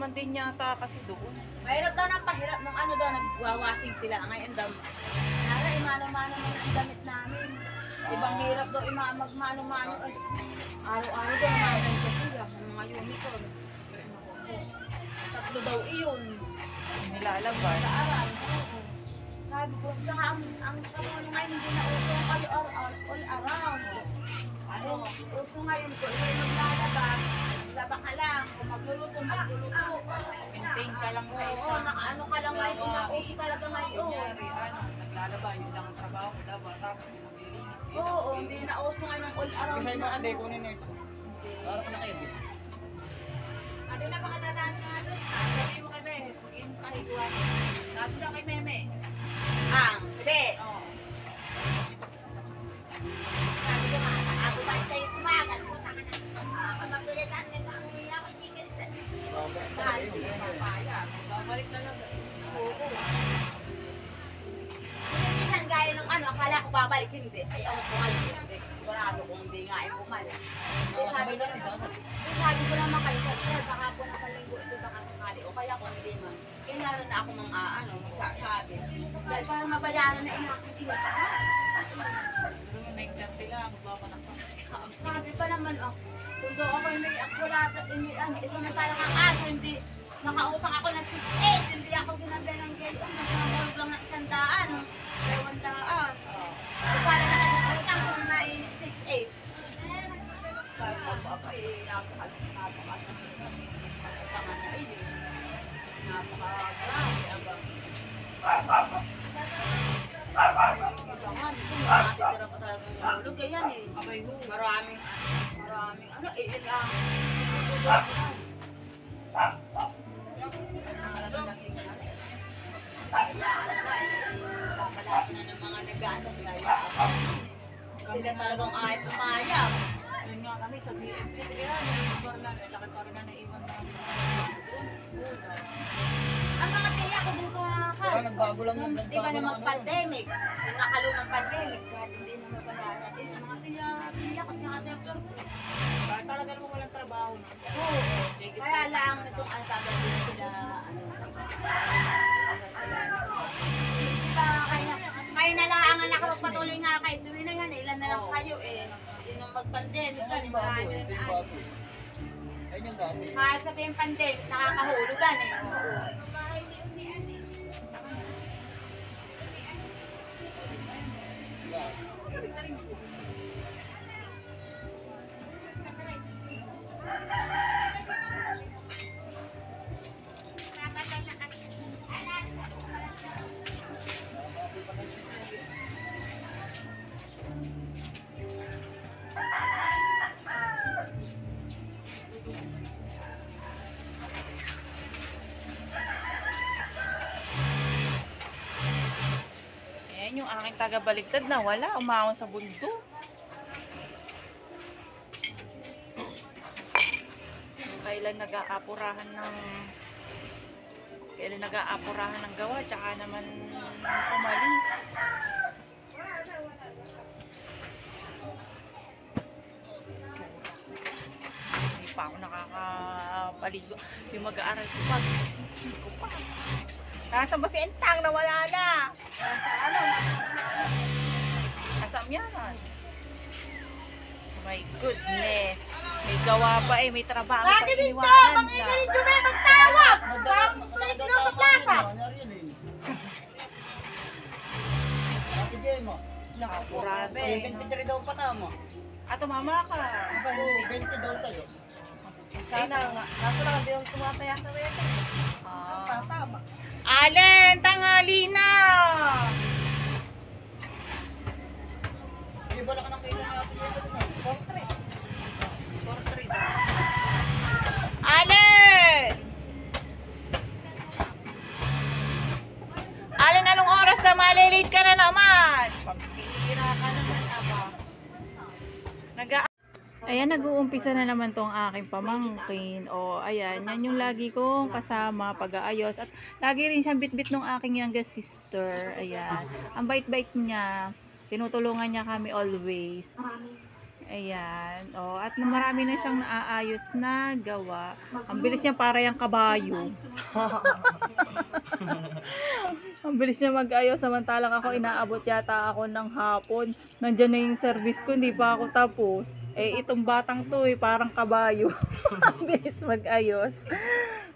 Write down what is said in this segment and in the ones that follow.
naman din yata kasi doon. Mahirap daw ng pahirap nung ano daw, nagwawashing sila. Ngayon daw, nara, imano-mano na ang damit namin. Ibang hirap daw, magmano-mano. Araw-araw daw, naman kasi yung mga uniform. Tatlo daw iyon. Nilalabas. Sa araw. Sabi ko, tsaka ang karoon ngayon, hindi na uso kayo all around. Ano, uso ngayon ko, ikaw maglalabas, laba ka lang, kung magluluto, magluluto. Maintain ka lang sa Oo, isang nakaano ka lang ngayon, nauso talaga ngayon. kunyari, naglalaba, yun lang ang trabaho ko, laba, tapos naglilinis. Oo, hindi na uso ngayon ng all around. Kasi mga ande, kunin na ito. Para ka na kayo, bis. Ate na baka dadaan nga doon. Sabi mo kay Meme, pag-intahiguan. Sabi daw kay Meme. Hindi. Oo. Sabi ko nga, ako ba sa'yo kumagal? Punta ka na. Kapapilitan nito ang iya ko, hindi ka rin. Dahil hindi ka papayag. Babalik na lang. Oo. Minsan gaya ng ano, akala ko babalik, hindi. Ay, ako bumalik, hindi. Sigurado kung hindi nga ay bumalik. Sabi ko naman kayo, sir, baka po nakalinggo ito baka sakali. O kaya kung hindi man, naroon na ako magsasabi. Dahil para mabayaran na inakit Pero 9:30 lang, magbabanak pa. Sabi pa naman ako, kung doon ako may akurata, samantalang ang aso, hindi, nakautang ako ng 6,800, hindi ako sinabay ng gayon, nagmamahulog lang ng 100, 200. Para nakautang ko na 6,800. Sabi ko, papa, napaka-utangan na napaka-grabe, abang. Natitira pa talagang mahulog, ganyan eh. Abay ho. Maraming, ano, ilang. Papalaki na ng mga nag-ano, kaya sila talagang ayaw pumayag. Yun nga kami sa BMP. Kaya nag-ibar lang. Lakad pa rin na naiwan namin. Ang mga tiya ko dun sa Baka nagbago lang yung di ba naman pandemic, yung nakalo ng pandemic, kahit hindi na mabayaran. Mga tiya ko, tsaka templar ko. Bakit talaga naman walang trabaho na? Oo. Kaya lang itong ang sasabihin sila, ano, diba, kaya na lang ang anak ko patuloy nga kahit tuloy na yan, ilan na lang kayo eh. Yun ang mag-pandemic, Ay, ano, bago, marami ito na yung bago. Ayun yung dati. kahit sabihin pandemic, nakakahulugan eh. Ayan yung aking taga-baligtad na wala. Umahon sa bundok. Kailan nag-aapurahan ng gawa, tsaka naman umalis. Hindi pa ako nakakapaligo. Yung mag-aaral ko pa, hindi ko pa. Nasaan ba si Entang? Nawala na. Nasaan yan? Oh my goodness. May gawa pa eh, may trabaho pa iniwanan na. Jume, magtawag! Parang pulis daw sa plaza. Ate Gemma. Nakapurado. 23 daw patama. Ah, tumama ka. Oo, 20 daw tayo. Sana nga. Kaso lang, hindi yung tumataya sa wete. Ah. Tama. Allen, tanghali na! Hindi ba ka nakita ng Ate Gemma? Portrait. Portrait. Allen! Allen, anong oras na malilate ka na naman? Pampira ka naman, aba. Ayan, nag-uumpisa na naman tong aking pamangkin. O, ayan, yan yung lagi kong kasama pag-aayos. At lagi rin siyang bit-bit ng aking youngest sister. Ayan, ang bait-bait niya. Tinutulungan niya kami always. Ayan. Oh, at marami na siyang naaayos na gawa. Ang bilis niya para yung kabayo. Ang bilis niya mag-ayos, samantalang ako inaabot yata ako ng hapon. Nandiyan na yung service ko, hindi pa ako tapos. Eh, itong batang to parang kabayo. Ang bilis mag-ayos.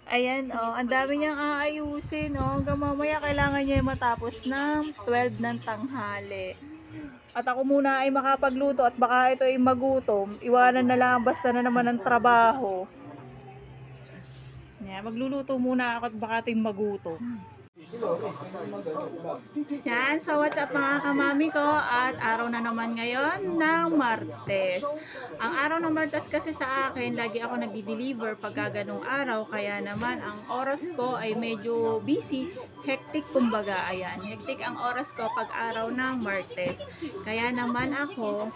Ayan, oh, ang dami niyang aayusin, oh. Hanggang mamaya kailangan niya matapos ng 12 ng tanghali. At ako muna ay makapagluto at baka ito ay magutom. Iwanan na lang basta na naman ng trabaho. Yeah, magluluto muna ako at baka ito ay magutom. Yan, so what's up mga kamami ko, at araw na naman ngayon ng Martes. Ang araw ng Martes kasi sa akin, lagi ako nagdi-deliver pagka ganung araw, kaya naman ang oras ko ay medyo busy, hectic kumbaga, ayan. Hectic ang oras ko pag araw ng Martes. Kaya naman ako,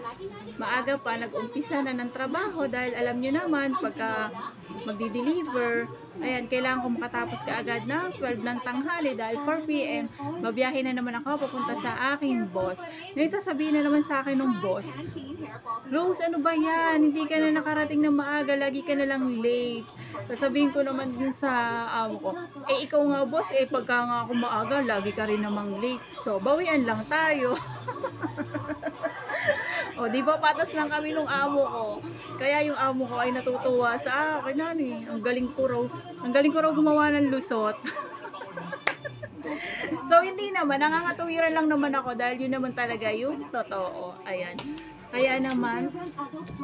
maaga pa nag-umpisa na ng trabaho dahil alam nyo naman pagka magdi-deliver, ayan, kailangan ko makatapos kaagad ng 12 ng tanghali dahil 4 PM, mabiyahe na naman ako papunta sa aking boss. Ngayon sasabihin na naman sa akin ng boss, Rose, ano ba yan? Hindi ka na nakarating na maaga, lagi ka na lang late. Sasabihin ko naman din sa amo ko, eh ikaw nga boss, pagka nga ako maaga, lagi ka rin namang late. So, bawian lang tayo. O, di ba patas lang kami nung amo ko. Kaya yung amo ko ay natutuwa sa akin, ang galing ko raw gumawa ng lusot. So, hindi naman, nangangatuwiran lang naman ako dahil yun naman talaga yung totoo. Ayan. Kaya naman,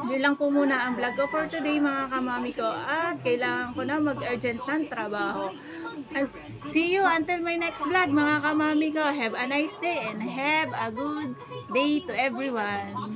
yun lang po muna ang vlog ko for today mga kamami ko, at kailangan ko na mag-urgent ng trabaho. And see you until my next vlog mga kamami ko. Have a nice day and have a good day to everyone.